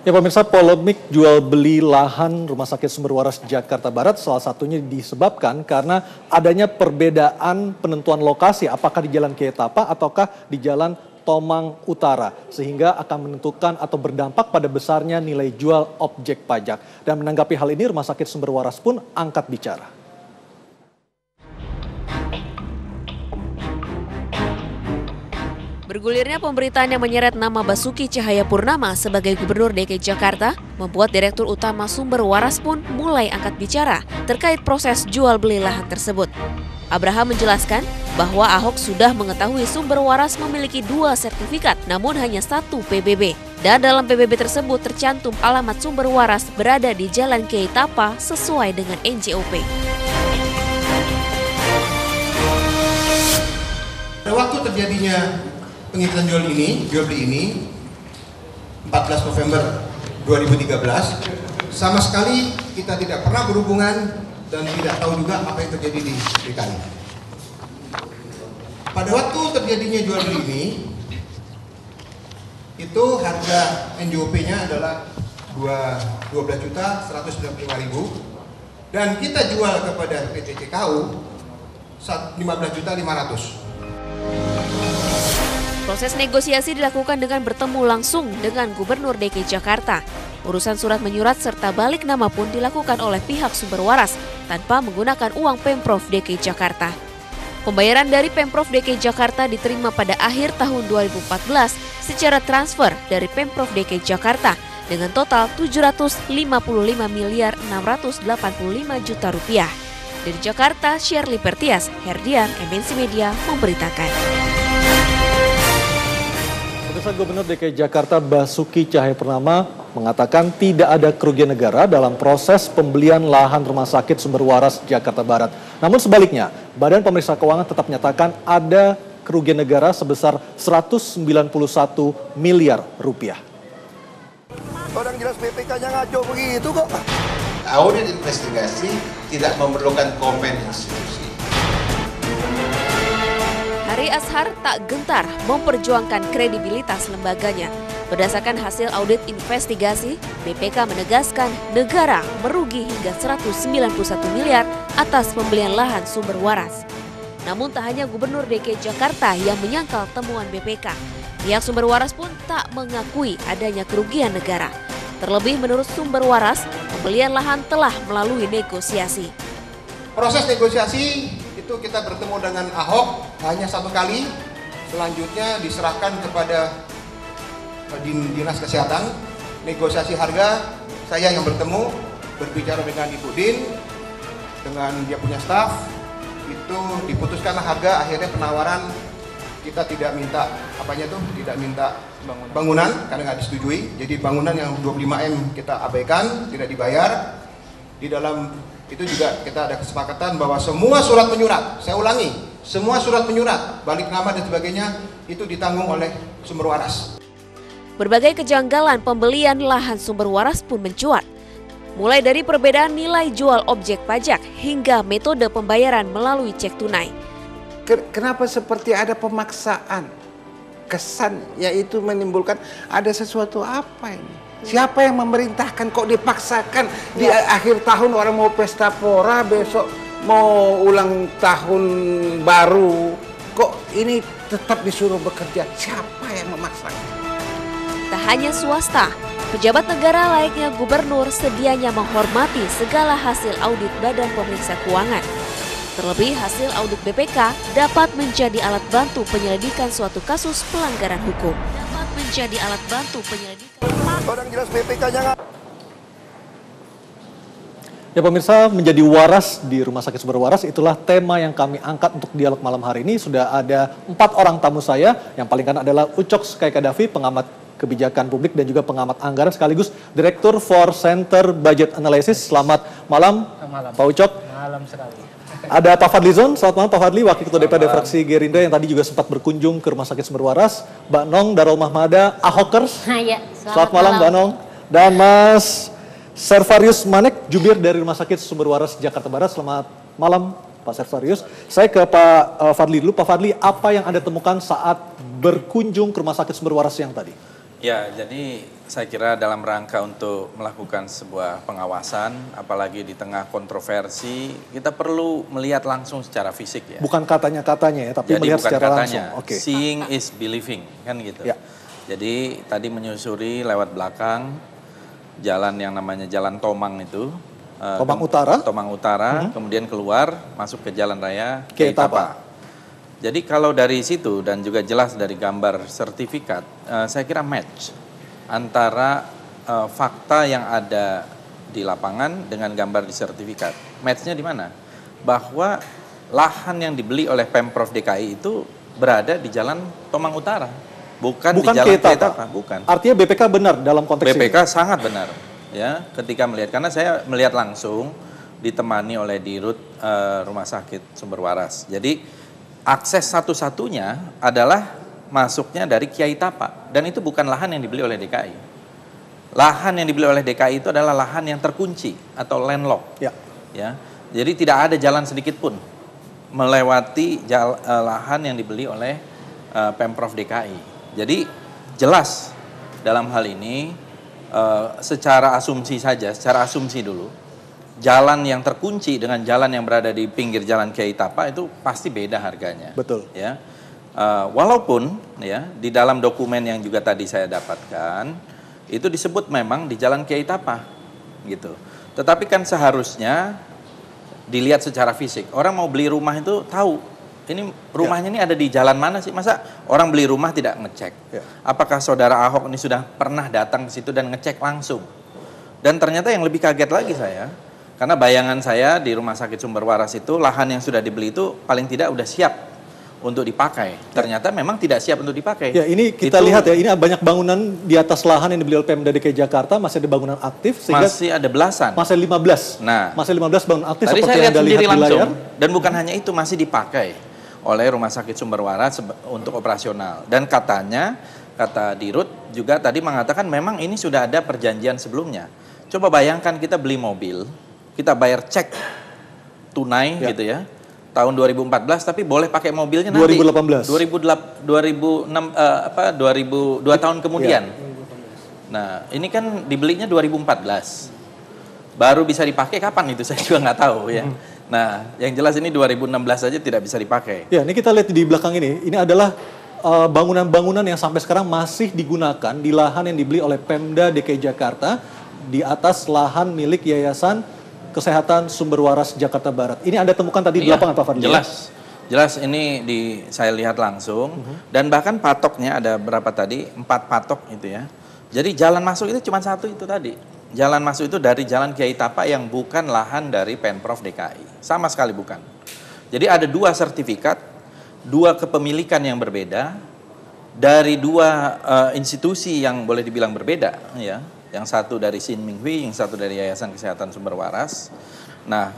Ya pemirsa, polemik jual beli lahan Rumah Sakit Sumber Waras Jakarta Barat salah satunya disebabkan karena adanya perbedaan penentuan lokasi, apakah di Jalan Kiai Tapa ataukah di Jalan Tomang Utara, sehingga akan menentukan atau berdampak pada besarnya nilai jual objek pajak. Dan menanggapi hal ini, Rumah Sakit Sumber Waras pun angkat bicara. Bergulirnya pemberitaan yang menyeret nama Basuki Cahayapurnama sebagai Gubernur DKI Jakarta membuat Direktur Utama Sumber Waras pun mulai angkat bicara terkait proses jual beli lahan tersebut. Abraham menjelaskan bahwa Ahok sudah mengetahui Sumber Waras memiliki 2 sertifikat namun hanya 1 PBB. Dan dalam PBB tersebut tercantum alamat Sumber Waras berada di Jalan Kiai Tapa sesuai dengan NJOP. Waktu terjadinya penghitungan jual beli ini 14 November 2013, sama sekali kita tidak pernah berhubungan dan tidak tahu juga apa yang terjadi di DKI. Pada waktu terjadinya jual beli ini, itu harga NJOP-nya adalah 12.195.000 dan kita jual kepada PT CKU 15.500.000. Proses negosiasi dilakukan dengan bertemu langsung dengan Gubernur DKI Jakarta. Urusan surat menyurat serta balik nama pun dilakukan oleh pihak Sumber Waras tanpa menggunakan uang Pemprov DKI Jakarta. Pembayaran dari Pemprov DKI Jakarta diterima pada akhir tahun 2014 secara transfer dari Pemprov DKI Jakarta dengan total 755.685 juta rupiah. Dari Jakarta, Shirley Pertias, Herdian, MNC Media memberitakan. Gubernur DKI Jakarta Basuki Cahayapurnama mengatakan tidak ada kerugian negara dalam proses pembelian lahan Rumah Sakit Sumber Waras Jakarta Barat. Namun sebaliknya, Badan Pemeriksa Keuangan tetap menyatakan ada kerugian negara sebesar 191 miliar rupiah. Orang jelas BPK-nya ngaco begitu kok. Audit investigasi tidak memerlukan komen institusi. Hari Ashar tak gentar memperjuangkan kredibilitas lembaganya. Berdasarkan hasil audit investigasi, BPK menegaskan negara merugi hingga 191 miliar atas pembelian lahan Sumber Waras. Namun tak hanya Gubernur DKI Jakarta yang menyangkal temuan BPK. Pihak Sumber Waras pun tak mengakui adanya kerugian negara. Terlebih menurut Sumber Waras, pembelian lahan telah melalui negosiasi. Proses negosiasi itu kita bertemu dengan Ahok hanya 1 kali, selanjutnya diserahkan kepada Dinas Kesehatan. Negosiasi harga saya yang bertemu, berbicara dengan Ibu Din, dengan dia punya staf, itu diputuskanlah harga, akhirnya penawaran kita tidak minta tidak minta bangunan karena nggak disetujui. Jadi bangunan yang 25M kita abaikan, tidak dibayar. Di dalam itu juga kita ada kesepakatan bahwa semua surat menyurat, saya ulangi, semua surat menyurat, balik nama dan sebagainya itu ditanggung oleh Sumber Waras. Berbagai kejanggalan pembelian lahan Sumber Waras pun mencuat. Mulai dari perbedaan nilai jual objek pajak hingga metode pembayaran melalui cek tunai. Kenapa seperti ada pemaksaan? Kesan yaitu menimbulkan ada sesuatu apa ini? Siapa yang memerintahkan kok dipaksakan di akhir tahun orang mau pesta pora, besok mau ulang tahun baru, kok ini tetap disuruh bekerja? Siapa yang memaksakan? Tak hanya swasta, pejabat negara layaknya gubernur sedianya menghormati segala hasil audit Badan Pemeriksa Keuangan. Terlebih hasil audit BPK dapat menjadi alat bantu penyelidikan suatu kasus pelanggaran hukum. Orang jelas BPK-nya Ya pemirsa, menjadi waras di Rumah Sakit Sumber Waras itulah tema yang kami angkat untuk dialog malam hari ini. Sudah ada 4 orang tamu saya, yang paling kanan adalah Ucok Skaikadafi, pengamat kebijakan publik dan juga pengamat anggaran sekaligus Direktur for Center Budget Analysis. Selamat malam, Pak Ucok. Malam sekali. Ada Pak Fadlizon, selamat malam Pak Fadli, Wakil Ketua DPRD Fraksi Gerindra yang tadi juga sempat berkunjung ke Rumah Sakit Sumber Waras. Mbak Nong Darul Mahmada, Ahokers. Ya, selamat malam Mbak Nong. Dan Mas Servarius Manek, jubir dari Rumah Sakit Sumber Waras Jakarta Barat. Selamat malam Pak Servarius. Saya ke Pak Fadli dulu. Pak Fadli, apa yang Anda temukan saat berkunjung ke Rumah Sakit Sumber Waras yang tadi? Ya, jadi saya kira dalam rangka untuk melakukan sebuah pengawasan, apalagi di tengah kontroversi, kita perlu melihat langsung secara fisik ya. Bukan katanya-katanya ya, tapi Jadi melihat bukan secara katanya, langsung. Oke. seeing is believing, kan gitu. Ya. Jadi tadi menyusuri lewat belakang, jalan yang namanya Jalan Tomang itu. Tomang Utara. Tomang Utara, kemudian keluar, masuk ke Jalan Raya Keitapa. Jadi kalau dari situ dan juga jelas dari gambar sertifikat, saya kira match antara fakta yang ada di lapangan dengan gambar di sertifikat. Matchnya di mana? Bahwa lahan yang dibeli oleh Pemprov DKI itu berada di Jalan Tomang Utara, bukan di Jalan Keitapa. Bukan. Artinya BPK benar dalam konteks BPK ini? sangat benar, ya, ketika melihat, karena saya melihat langsung ditemani oleh Dirut Rumah Sakit Sumber Waras. Jadi akses satu-satunya adalah masuknya dari Kiai Tapa, dan itu bukan lahan yang dibeli oleh DKI. Lahan yang dibeli oleh DKI itu adalah lahan yang terkunci atau landlock. Ya. Ya, jadi tidak ada jalan sedikit pun melewati lahan yang dibeli oleh Pemprov DKI. Jadi jelas dalam hal ini secara asumsi saja, secara asumsi dulu, jalan yang terkunci dengan jalan yang berada di pinggir Jalan Kiai Tapa itu pasti beda harganya. Betul. Ya, walaupun ya di dalam dokumen yang juga tadi saya dapatkan itu disebut memang di Jalan Kiai Tapa, gitu. Tetapi kan seharusnya dilihat secara fisik. Orang mau beli rumah itu tahu ini rumahnya ini ada di jalan mana sih? Masa orang beli rumah tidak ngecek? Ya. Apakah saudara Ahok ini sudah pernah datang ke situ dan ngecek langsung? Dan ternyata yang lebih kaget lagi saya, karena bayangan saya di Rumah Sakit Sumber Waras itu lahan yang sudah dibeli itu paling tidak udah siap untuk dipakai. Ternyata memang tidak siap untuk dipakai. Ya, ini kita lihat ya, ini banyak bangunan di atas lahan yang dibeli oleh Pemda DKI Jakarta, masih ada bangunan aktif sehingga masih ada belasan. masih 15. Nah, masih 15 bangunan aktif tadi seperti saya yang lihat Anda sendiri lihat di langsung, layar. dan bukan hanya itu, masih dipakai oleh Rumah Sakit Sumber Waras untuk operasional. Dan katanya, kata Dirut juga tadi mengatakan memang ini sudah ada perjanjian sebelumnya. Coba bayangkan kita beli mobil, kita bayar cek tunai gitu ya, tahun 2014, tapi boleh pakai mobilnya nanti 2018. 2006 2 tahun kemudian. Nah, ini kan dibelinya 2014. Baru bisa dipakai kapan itu saya juga nggak tahu ya. Nah, yang jelas ini 2016 saja tidak bisa dipakai. Ya, ini kita lihat di belakang ini adalah bangunan-bangunan yang sampai sekarang masih digunakan di lahan yang dibeli oleh Pemda DKI Jakarta di atas lahan milik Yayasan Kesehatan Sumber Waras Jakarta Barat. Ini Anda temukan tadi di lapangan, Pak Fadli? Jelas ini saya lihat langsung, dan bahkan patoknya ada berapa tadi? 4 patok itu ya. Jadi jalan masuk itu cuma satu itu tadi. Jalan masuk itu dari Jalan Kiai Tapa yang bukan lahan dari Pemprov DKI. Sama sekali bukan. Jadi ada 2 sertifikat, 2 kepemilikan yang berbeda, dari 2 institusi yang boleh dibilang berbeda ya. Yang satu dari Sin Ming Hui, yang satu dari Yayasan Kesehatan Sumber Waras. Nah,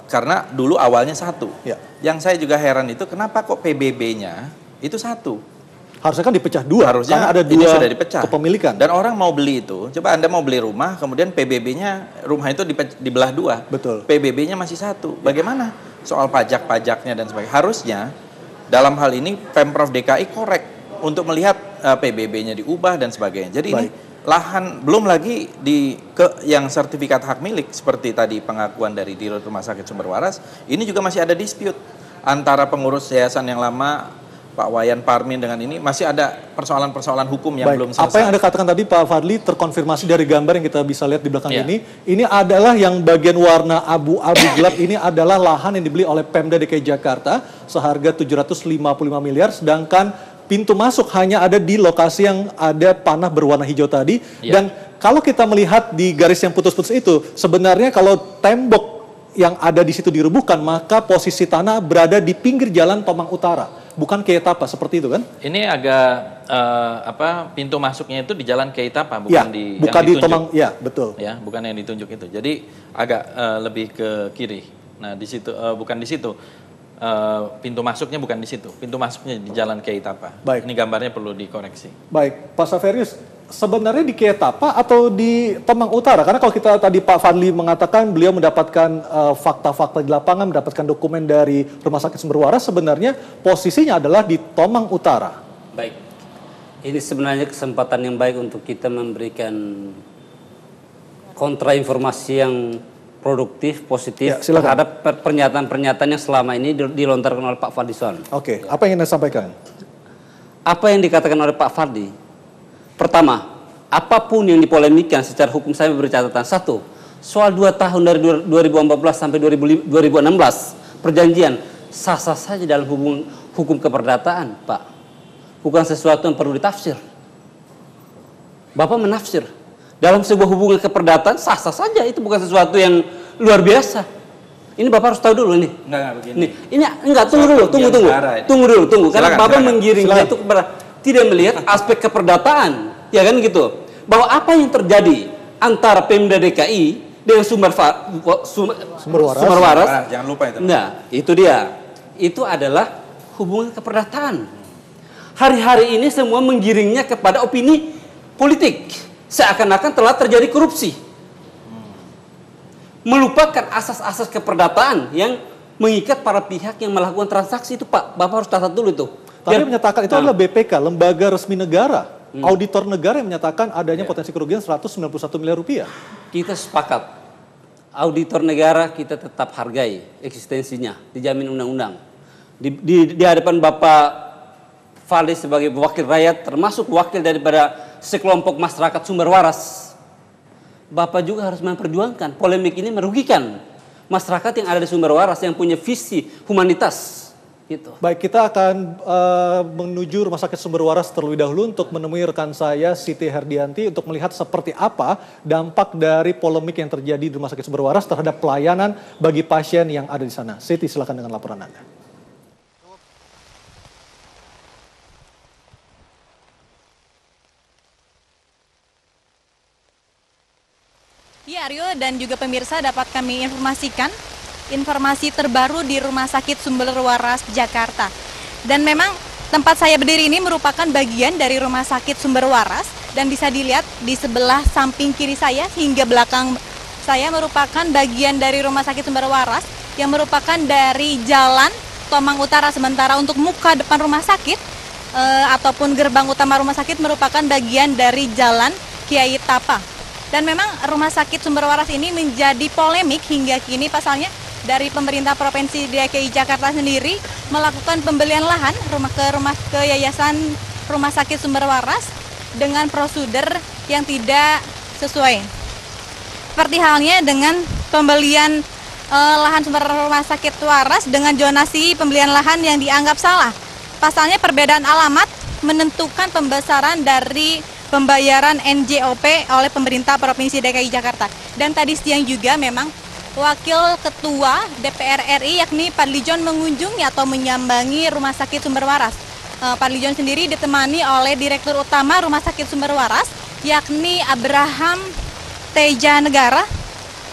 karena dulu awalnya satu. Ya. Yang saya juga heran itu kenapa kok PBB-nya itu satu. Harusnya kan dipecah 2. Harusnya karena ada 2 ini sudah dipecah. Kepemilikan. Dan orang mau beli itu, coba Anda mau beli rumah, kemudian PBB-nya rumah itu dibelah 2. Betul. PBB-nya masih satu. Bagaimana soal pajak-pajaknya dan sebagainya? Harusnya dalam hal ini Pemprov DKI korek untuk melihat PBB-nya diubah dan sebagainya. Jadi ini lahan, belum lagi yang sertifikat hak milik seperti tadi pengakuan dari Dirut Rumah Sakit Sumber Waras, ini juga masih ada dispute antara pengurus yayasan yang lama Pak Wayan Parmin dengan ini, masih ada persoalan-persoalan hukum yang belum selesai. Apa yang Anda katakan tadi Pak Fadli terkonfirmasi dari gambar yang kita bisa lihat di belakang ini adalah yang bagian warna abu-abu gelap ini adalah lahan yang dibeli oleh Pemda DKI Jakarta seharga 755 miliar, sedangkan pintu masuk hanya ada di lokasi yang ada panah berwarna hijau tadi. Dan kalau kita melihat di garis yang putus-putus itu, sebenarnya kalau tembok yang ada di situ dirubuhkan, maka posisi tanah berada di pinggir Jalan Tomang Utara, bukan Kiai Tapa, seperti itu kan? Ini agak pintu masuknya itu di Jalan Kiai Tapa, bukan di Tomang, ya betul. Ya, bukan yang ditunjuk itu. Jadi agak lebih ke kiri. Nah, di situ bukan di situ. Pintu masuknya bukan di situ. Pintu masuknya di Jalan Kiai Tapa. Baik. Ini gambarnya perlu dikoreksi. Baik, Pak Saverius, sebenarnya di Kiai Tapa atau di Tomang Utara? Karena kalau kita tadi Pak Fadli mengatakan beliau mendapatkan fakta-fakta di lapangan, mendapatkan dokumen dari Rumah Sakit Sumber Waras, sebenarnya posisinya adalah di Tomang Utara. Baik. Ini sebenarnya kesempatan yang baik untuk kita memberikan kontra informasi yang produktif, positif Ya, silakan. terhadap pernyataan-pernyataan yang selama ini dilontarkan oleh Pak Fadlizon. Oke, apa yang Anda sampaikan? Apa yang dikatakan oleh Pak Fadli? Pertama, apapun yang dipolemikkan secara hukum saya beri catatan. Satu, soal 2 tahun dari 2014 sampai 2016, perjanjian sah-sah saja dalam hukum keperdataan, Pak. Bukan sesuatu yang perlu ditafsir. Bapak menafsir. Dalam sebuah hubungan keperdataan sah-sah saja, itu bukan sesuatu yang luar biasa. Ini Bapak harus tahu dulu nih. Enggak begini. Ini enggak, tunggu dulu. Karena Silakan, Bapak silakan. menggiringnya itu kepada tidak melihat aspek keperdataan, ya kan gitu. Bahwa apa yang terjadi antara Pemda DKI dengan Sumber Waras. Jangan lupa itu. Nah, itu dia. Itu adalah hubungan keperdataan. Hari-hari ini semua menggiringnya kepada opini politik. Seakan-akan telah terjadi korupsi. Melupakan asas-asas keperdataan yang mengikat para pihak yang melakukan transaksi itu, Pak. Bapak harus catat dulu itu. Tapi menyatakan itu adalah BPK, lembaga resmi negara. Auditor negara yang menyatakan adanya potensi kerugian 191 miliar rupiah. Kita sepakat. Auditor negara kita tetap hargai eksistensinya, dijamin undang-undang. Di hadapan Bapak Fadli sebagai wakil rakyat, termasuk wakil daripada sekelompok masyarakat Sumber Waras, Bapak juga harus memperjuangkan. Polemik ini merugikan masyarakat yang ada di Sumber Waras yang punya visi humanitas. Gitu. Baik, kita akan menuju Rumah Sakit Sumber Waras terlebih dahulu untuk menemui rekan saya Siti Herdianti untuk melihat seperti apa dampak dari polemik yang terjadi di Rumah Sakit Sumber Waras terhadap pelayanan bagi pasien yang ada di sana. Siti, silakan dengan laporan Anda. Ya, Aryo dan juga pemirsa, dapat kami informasikan informasi terbaru di Rumah Sakit Sumber Waras Jakarta. Dan memang tempat saya berdiri ini merupakan bagian dari Rumah Sakit Sumber Waras dan bisa dilihat di sebelah samping kiri saya hingga belakang saya merupakan bagian dari Rumah Sakit Sumber Waras yang merupakan dari Jalan Tomang Utara. Sementara untuk muka depan rumah sakit ataupun gerbang utama rumah sakit merupakan bagian dari Jalan Kiai Tapa. Dan memang Rumah Sakit Sumber Waras ini menjadi polemik hingga kini, pasalnya dari pemerintah Provinsi DKI Jakarta sendiri melakukan pembelian lahan ke Yayasan Rumah Sakit Sumber Waras dengan prosedur yang tidak sesuai. Seperti halnya dengan pembelian lahan sumber Rumah Sakit Waras dengan zonasi pembelian lahan yang dianggap salah. Pasalnya perbedaan alamat menentukan pembesaran dari pembayaran NJOP oleh pemerintah Provinsi DKI Jakarta. Dan tadi siang juga memang Wakil Ketua DPR RI yakni Fadlizon mengunjungi atau menyambangi Rumah Sakit Sumber Waras. Fadlizon sendiri ditemani oleh Direktur Utama Rumah Sakit Sumber Waras yakni Abraham Teja Negara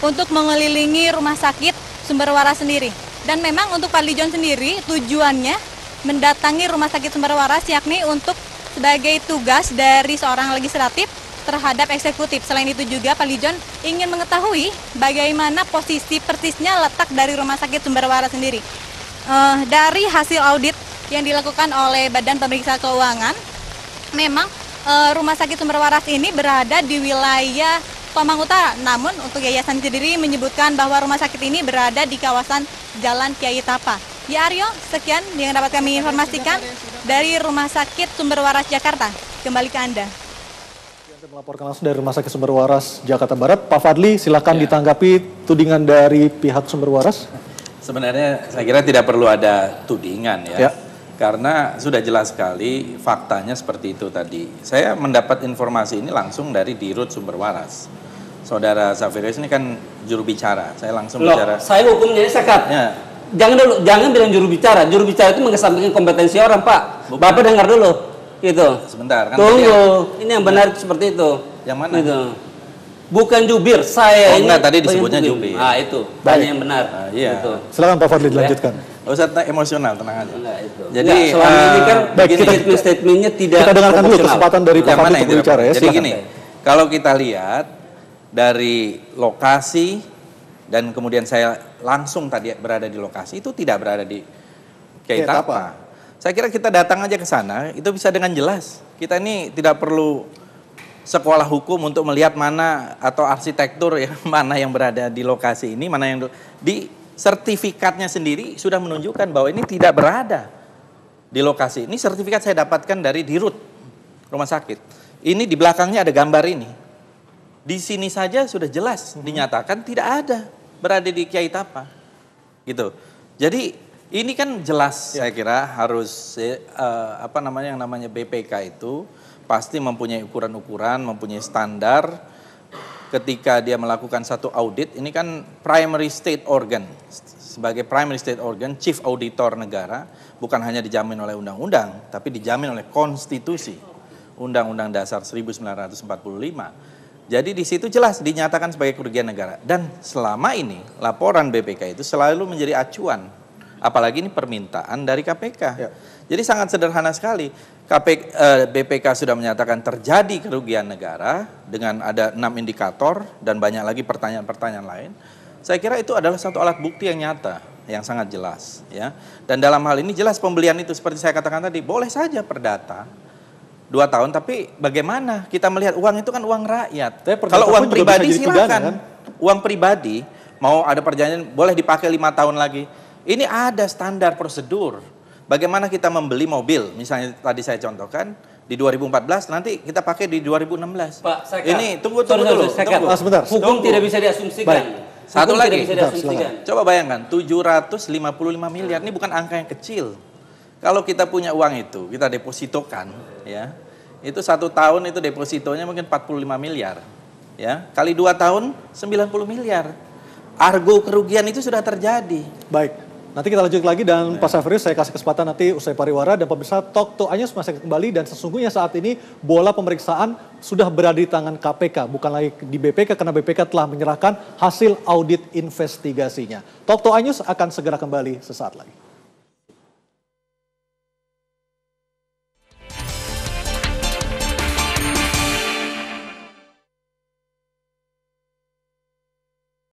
untuk mengelilingi Rumah Sakit Sumber Waras sendiri. Dan memang untuk Fadlizon sendiri tujuannya mendatangi Rumah Sakit Sumber Waras yakni untuk sebagai tugas dari seorang legislatif terhadap eksekutif. Selain itu juga Fadlizon ingin mengetahui bagaimana posisi persisnya letak dari Rumah Sakit Sumber Waras sendiri. Dari hasil audit yang dilakukan oleh Badan Pemeriksa Keuangan, memang Rumah Sakit Sumber Waras ini berada di wilayah Tomang Utara. Namun untuk yayasan sendiri menyebutkan bahwa rumah sakit ini berada di kawasan Jalan Kiai Tapa. Ya Aryo, sekian yang dapat kami informasikan dari Rumah Sakit Sumber Waras Jakarta. Kembali ke Anda. Saya melaporkan langsung dari Rumah Sakit Sumber Waras Jakarta Barat. Pak Fadli, silakan ditanggapi tudingan dari pihak Sumber Waras. Sebenarnya saya kira tidak perlu ada tudingan Ya. Karena sudah jelas sekali faktanya seperti itu tadi. Saya mendapat informasi ini langsung dari Dirut Sumber Waras. Saudara Safirius ini kan juru bicara. Saya langsung bicara. Saya hukumnya sekat. Ya. Jangan bilang juru bicara. Juru bicara itu mengesampingkan kompetensi orang, Pak. Bukan. Bapak dengar dulu. Gitu. Sebentar kan. Tunggu. Ini yang benar seperti itu. Yang mana? Gitu. Bukan jubir, saya ini. Enggak, tadi disebutnya jubir. Ah, itu. Banyak yang benar. Iya. Gitu. Silakan Pak Fadli dilanjutkan. Nggak usah emosional, tenang aja. Enggak, itu. Jadi Enggak, selama ini kan baik, statement-statementnya tidak kita dengarkan dulu proporsional. kesempatan dari Pak Yang Fadli mana untuk yang berbicara ya. Jadi Silakan. gini, kalau kita lihat dari lokasi dan kemudian saya langsung tadi berada di lokasi, itu tidak berada di Kiai Kiai Tapa. Tapa. Saya kira kita datang aja ke sana, itu bisa dengan jelas. Kita ini tidak perlu sekolah hukum untuk melihat mana atau arsitektur ya, mana yang berada di lokasi ini, mana yang di sertifikatnya sendiri sudah menunjukkan bahwa ini tidak berada di lokasi. Ini sertifikat saya dapatkan dari Dirut rumah sakit. Ini di belakangnya ada gambar ini. Di sini saja sudah jelas dinyatakan tidak ada berada di Kiai Tapa. Gitu. Jadi ini kan jelas saya kira harus yang namanya BPK itu pasti mempunyai ukuran-ukuran, mempunyai standar ketika dia melakukan satu audit. Ini kan primary state organ. Sebagai primary state organ, chief auditor negara bukan hanya dijamin oleh undang-undang, tapi dijamin oleh konstitusi. Undang-Undang Dasar 1945. Jadi di situ jelas dinyatakan sebagai kerugian negara. Dan selama ini laporan BPK itu selalu menjadi acuan. Apalagi ini permintaan dari KPK. Ya. Jadi sangat sederhana sekali. BPK sudah menyatakan terjadi kerugian negara dengan ada 6 indikator dan banyak lagi pertanyaan-pertanyaan lain. Saya kira itu adalah satu alat bukti yang nyata, yang sangat jelas. Ya. Dan dalam hal ini jelas pembelian itu seperti saya katakan tadi, boleh saja perdata 2 tahun, tapi bagaimana kita melihat uang itu kan uang rakyat. Kalau uang pribadi silakan. Kan? Uang pribadi mau ada perjanjian boleh dipakai 5 tahun lagi. Ini ada standar prosedur. Bagaimana kita membeli mobil, misalnya tadi saya contohkan di 2014, nanti kita pakai di 2016. Pak, saya ini tunggu dulu. Sebentar. Hukum tidak bisa diasumsikan. Baik. Satu lagi. Tidak bisa diasumsikan. Coba bayangkan, 755 miliar ini bukan angka yang kecil. Kalau kita punya uang itu, kita depositokan, ya, itu 1 tahun itu depositonya mungkin 45 miliar, ya, kali 2 tahun 90 miliar. Argo kerugian itu sudah terjadi. Baik. Nanti kita lanjut lagi dan Pak Syafrius saya kasih kesempatan nanti usai pariwara dan pemirsa Talk to Anyus masih kembali dan sesungguhnya saat ini bola pemeriksaan sudah berada di tangan KPK bukan lagi di BPK karena BPK telah menyerahkan hasil audit investigasinya. Talk to Anyus akan segera kembali sesaat lagi.